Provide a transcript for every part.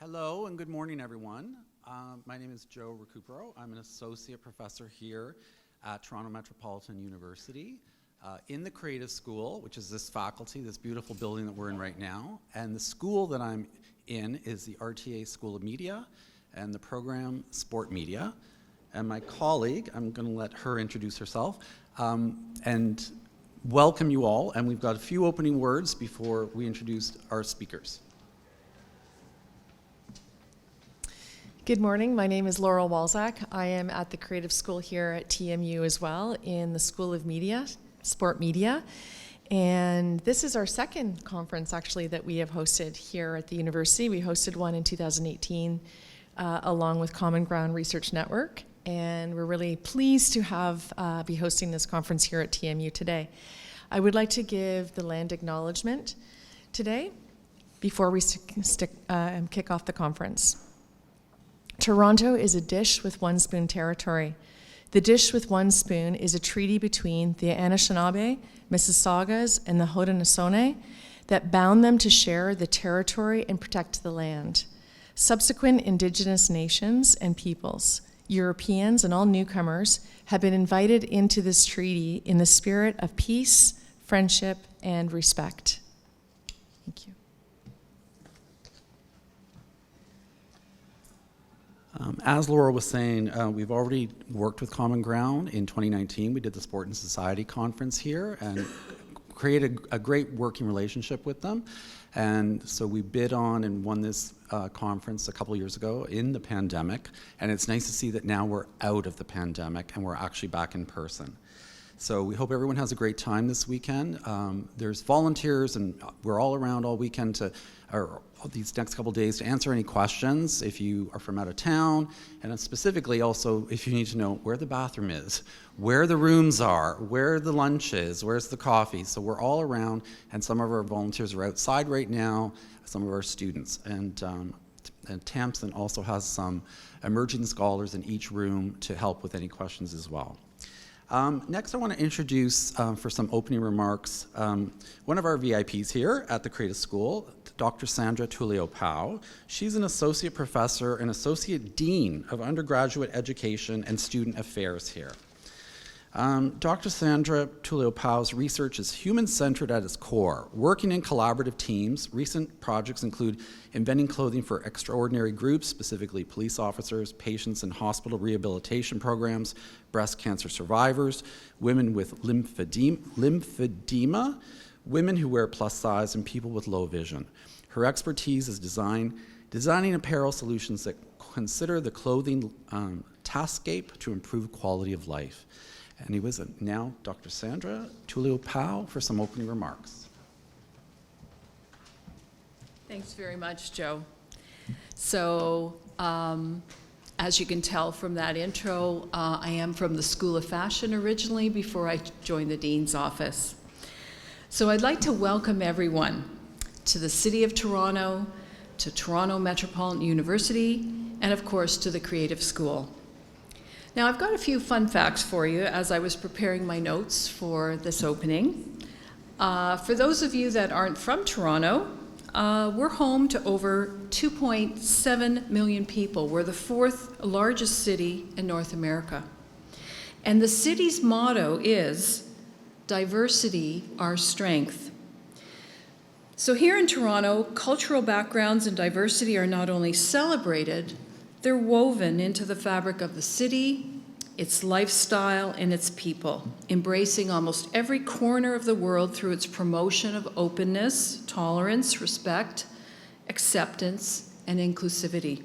Hello and good morning, everyone. My name is Joe Recupero. I'm an associate professor here at Toronto Metropolitan University in the Creative School, which is this faculty, this beautiful building that we're in right now. And the school that I'm in is the RTA School of Media and the program Sport Media. And my colleague, I'm going to let her introduce herself and welcome you all. And we've got a few opening words before we introduce our speakers. Good morning, my name is Laurel Walzak. I am at the Creative School here at TMU as well in the School of Media, Sport Media. And this is our second conference actually that we have hosted here at the university. We hosted one in 2018 along with Common Ground Research Network. And we're really pleased to be hosting this conference here at TMU today. I would like to give the land acknowledgement today before we kick off the conference. Toronto is a dish with one spoon territory. The dish with one spoon is a treaty between the Anishinaabe, Mississaugas, and the Haudenosaunee that bound them to share the territory and protect the land. Subsequent Indigenous nations and peoples, Europeans and all newcomers, have been invited into this treaty in the spirit of peace, friendship, and respect. Thank you. As Laura was saying, we've already worked with Common Ground. In 2019, we did the Sport and Society Conference here and created a great working relationship with them. And so we bid on and won this conference a couple years ago in the pandemic. And it's nice to see that now we're out of the pandemic and we're actually back in person. So we hope everyone has a great time this weekend. There's volunteers and we're all around all weekend or these next couple days to answer any questions if you are from out of town, and specifically also if you need to know where the bathroom is, where the rooms are, where the lunch is, where's the coffee. So we're all around, and some of our volunteers are outside right now, some of our students. And Tamsin also has some emerging scholars in each room to help with any questions as well. Next, I want to introduce, for some opening remarks, one of our VIPs here at the Creative School, Dr. Sandra Tullio-Pao. She's an associate professor and associate dean of undergraduate education and student affairs here. Dr. Sandra Tullio-Pao's research is human-centered at its core. Working in collaborative teams, recent projects include inventing clothing for extraordinary groups, specifically police officers, patients in hospital rehabilitation programs, breast cancer survivors, women with lymphedema, women who wear plus size, and people with low vision. Her expertise is designing apparel solutions that consider the clothing taskscape to improve quality of life. Now, Dr. Sandra Tullio-Pao for some opening remarks. Thanks very much, Joe. So, as you can tell from that intro, I am from the School of Fashion originally before I joined the Dean's office. So I'd like to welcome everyone to the City of Toronto, to Toronto Metropolitan University, and of course to the Creative School. Now, I've got a few fun facts for you as I was preparing my notes for this opening. For those of you that aren't from Toronto, we're home to over 2.7 million people. We're the fourth largest city in North America. And the city's motto is, diversity, our strength. So here in Toronto, cultural backgrounds and diversity are not only celebrated, they're woven into the fabric of the city, its lifestyle, and its people, embracing almost every corner of the world through its promotion of openness, tolerance, respect, acceptance, and inclusivity.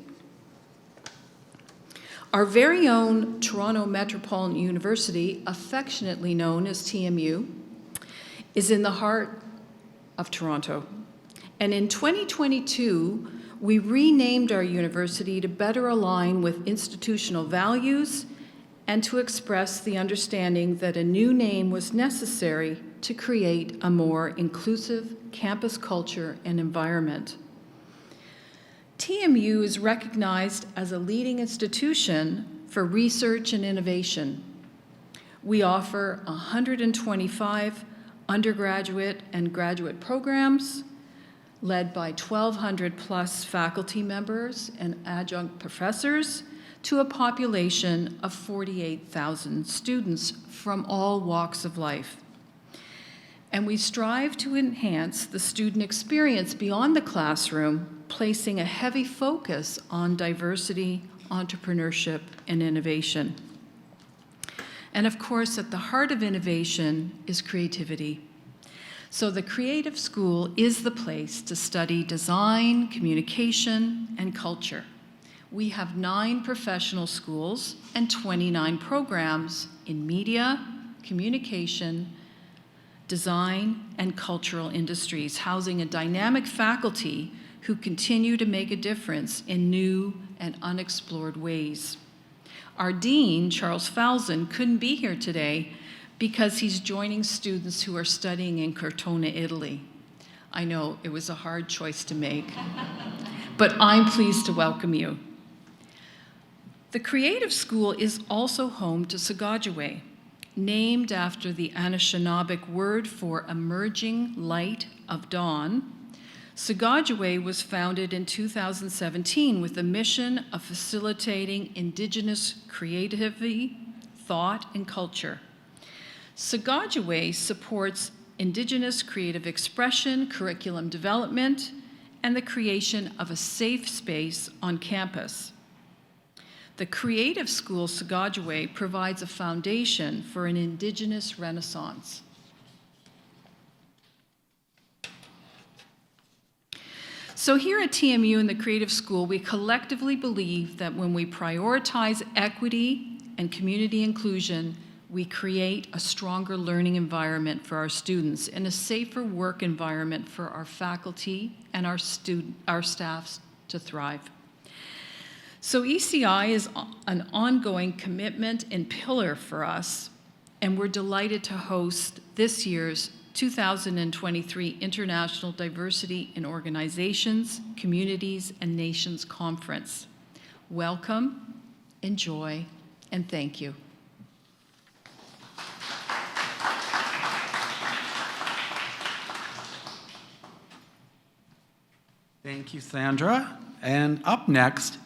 Our very own Toronto Metropolitan University, affectionately known as TMU, is in the heart of Toronto. And in 2022, we renamed our university to better align with institutional values and to express the understanding that a new name was necessary to create a more inclusive campus culture and environment. TMU is recognized as a leading institution for research and innovation. We offer 125 undergraduate and graduate programs, led by 1,200 plus faculty members and adjunct professors, to a population of 48,000 students from all walks of life. And we strive to enhance the student experience beyond the classroom, placing a heavy focus on diversity, entrepreneurship, and innovation. And of course, at the heart of innovation is creativity. So the Creative School is the place to study design, communication, and culture. We have 9 professional schools and 29 programs in media, communication, design, and cultural industries, housing a dynamic faculty who continue to make a difference in new and unexplored ways. Our dean, Charles Falzon, couldn't be here today because he's joining students who are studying in Cortona, Italy. I know it was a hard choice to make, but I'm pleased to welcome you. The Creative School is also home to Sagajaway, named after the Anishinaabeg word for emerging light of dawn. Sagajaway was founded in 2017 with the mission of facilitating Indigenous creativity, thought, and culture. Sagajaway supports Indigenous creative expression, curriculum development, and the creation of a safe space on campus. The Creative School Sagajaway provides a foundation for an Indigenous renaissance. So here at TMU in the Creative School, we collectively believe that when we prioritize equity and community inclusion, we create a stronger learning environment for our students and a safer work environment for our faculty and our staffs to thrive. So ECI is an ongoing commitment and pillar for us, and we're delighted to host this year's 2023 International Diversity in Organizations, Communities, and Nations Conference. Welcome, enjoy, and thank you. Thank you, Sandra. And up next,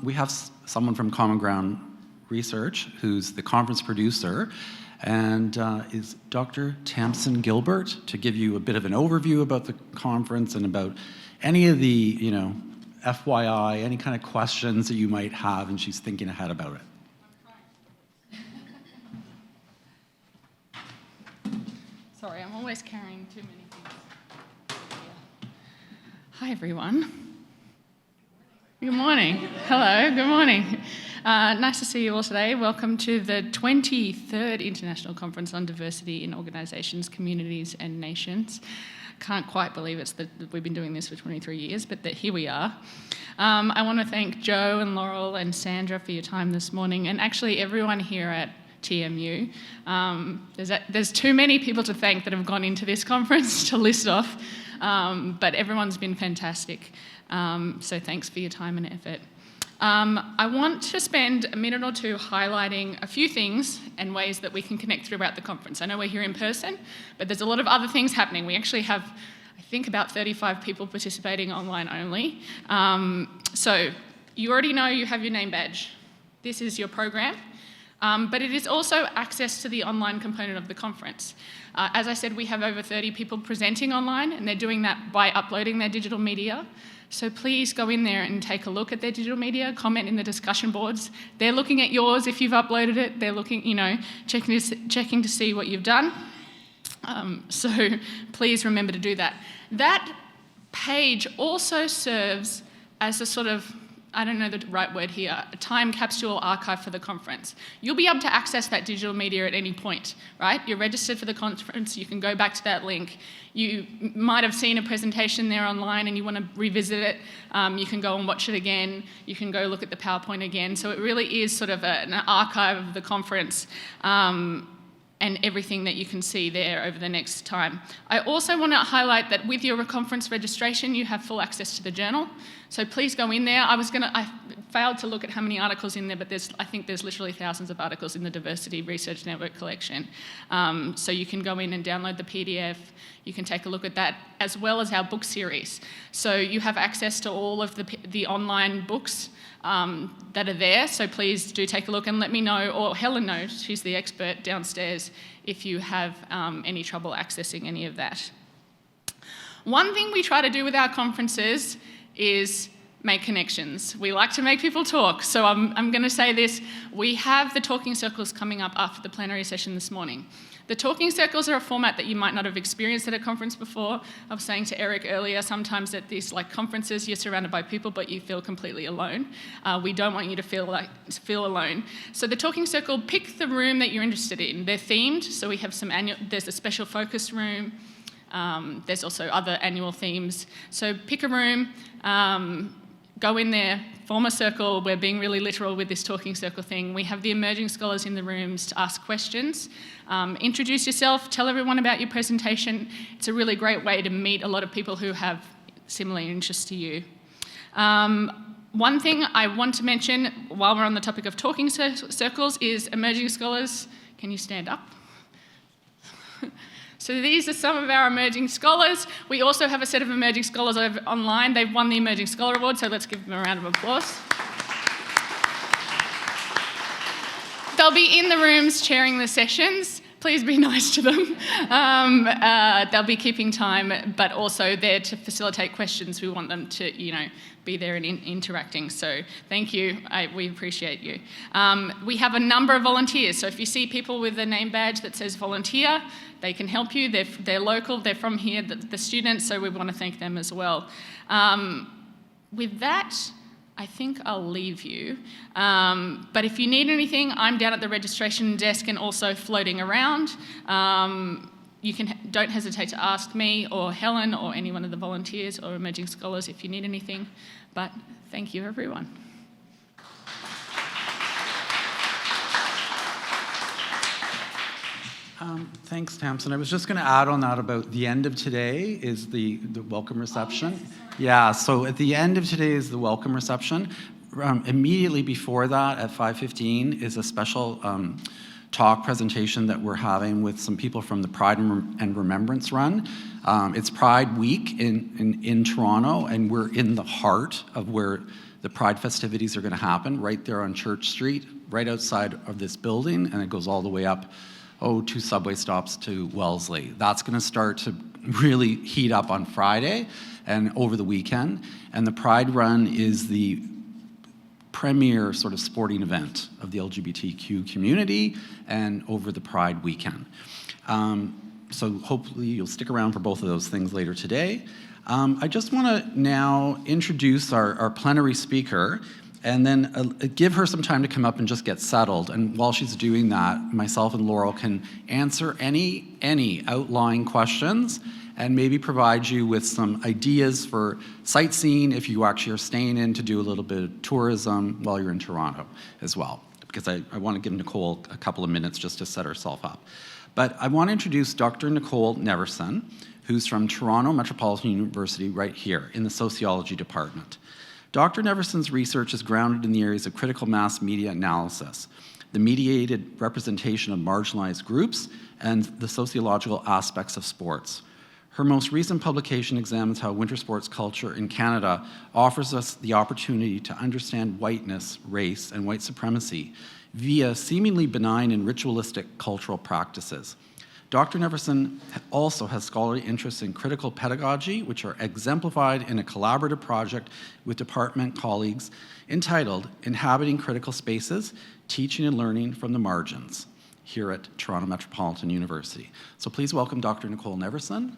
we have someone from Common Ground Research, who's the conference producer, and is Dr. Tamsin Gilbert, to give you a bit of an overview about the conference and about any of the, FYI, any kind of questions that you might have, and she's thinking ahead about it. Sorry, I'm always carrying too many things. Hi, everyone. Good morning. Hello, good morning. Nice to see you all today. Welcome to the 23rd International Conference on Diversity in Organisations, Communities and Nations. Can't quite believe that we've been doing this for 23 years, but that here we are. I want to thank Joe and Laurel and Sandra for your time this morning, and actually everyone here at TMU. There's too many people to thank that have gone into this conference to list off, but everyone's been fantastic. So thanks for your time and effort. I want to spend a minute or two highlighting a few things and ways that we can connect throughout the conference. I know we're here in person, but there's a lot of other things happening. We actually have, I think, about 35 people participating online only. So you already know you have your name badge. This is your program. But it is also access to the online component of the conference. As I said, we have over 30 people presenting online, and they're doing that by uploading their digital media. So please go in there and take a look at their digital media, comment in the discussion boards. They're looking at yours if you've uploaded it. They're looking, checking to see what you've done. So please remember to do that. That page also serves as a sort of, I don't know the right word here, a time capsule archive for the conference. You'll be able to access that digital media at any point, right? You're registered for the conference, you can go back to that link. You might have seen a presentation there online and you want to revisit it. You can go and watch it again. You can go look at the PowerPoint again. So it really is sort of an archive of the conference and everything that you can see there over the next time. I also want to highlight that with your conference registration, you have full access to the journal. So please go in there. I failed to look at how many articles in there, but I think there's literally thousands of articles in the Diversity Research Network collection. So you can go in and download the PDF. You can take a look at that, as well as our book series. So you have access to all of the online books that are there, so please do take a look and let me know, or Helen knows, she's the expert downstairs, if you have any trouble accessing any of that. One thing we try to do with our conferences is make connections. We like to make people talk, so I'm going to say this. We have the talking circles coming up after the plenary session this morning. The talking circles are a format that you might not have experienced at a conference before. I was saying to Eric earlier, sometimes at these conferences, you're surrounded by people, but you feel completely alone. We don't want you to feel alone. So the talking circle, pick the room that you're interested in. They're themed, so we have there's a special focus room. There's also other annual themes. So pick a room, go in there, form a circle. We're being really literal with this talking circle thing. We have the emerging scholars in the rooms to ask questions. Introduce yourself, tell everyone about your presentation. It's a really great way to meet a lot of people who have similar interests to you. One thing I want to mention while we're on the topic of talking circles is emerging scholars. Can you stand up? So these are some of our emerging scholars. We also have a set of emerging scholars over online. They've won the Emerging Scholar Award, so let's give them a round of applause. They'll be in the rooms chairing the sessions. Please be nice to them. They'll be keeping time, but also there to facilitate questions. We want them to, be there and interacting. So thank you. We appreciate you. We have a number of volunteers. So if you see people with a name badge that says volunteer, they can help you. They're local. They're from here, the students. So we want to thank them as well. With that, I think I'll leave you. But if you need anything, I'm down at the registration desk and also floating around. Don't hesitate to ask me or Helen or any one of the volunteers or emerging scholars if you need anything. But thank you, everyone. Thanks, Tamsin. I was just going to add on that about the end of today is the welcome reception. Oh, yes, yeah, so at the end of today is the welcome reception. Immediately before that, at 5:15, is a special talk presentation that we're having with some people from the Pride and Remembrance Run. It's Pride Week in Toronto, and we're in the heart of where the Pride festivities are going to happen, right there on Church Street, right outside of this building, and it goes all the way up 2 subway stops to Wellesley. That's going to start to really heat up on Friday and over the weekend. And the Pride Run is the premier sort of sporting event of the LGBTQ community and over the Pride weekend. So hopefully you'll stick around for both of those things later today. I just want to now introduce our plenary speaker and then give her some time to come up and just get settled. And while she's doing that, myself and Laurel can answer any outlying questions and maybe provide you with some ideas for sightseeing if you actually are staying in to do a little bit of tourism while you're in Toronto as well. Because I want to give Nicole a couple of minutes just to set herself up. But I want to introduce Dr. Nicole Neverson, who's from Toronto Metropolitan University right here in the sociology department. Dr. Neverson's research is grounded in the areas of critical mass media analysis, the mediated representation of marginalized groups, and the sociological aspects of sports. Her most recent publication examines how winter sports culture in Canada offers us the opportunity to understand whiteness, race, and white supremacy via seemingly benign and ritualistic cultural practices. Dr. Neverson also has scholarly interests in critical pedagogy, which are exemplified in a collaborative project with department colleagues entitled Inhabiting Critical Spaces, Teaching and Learning from the Margins, here at Toronto Metropolitan University. So please welcome Dr. Nicole Neverson.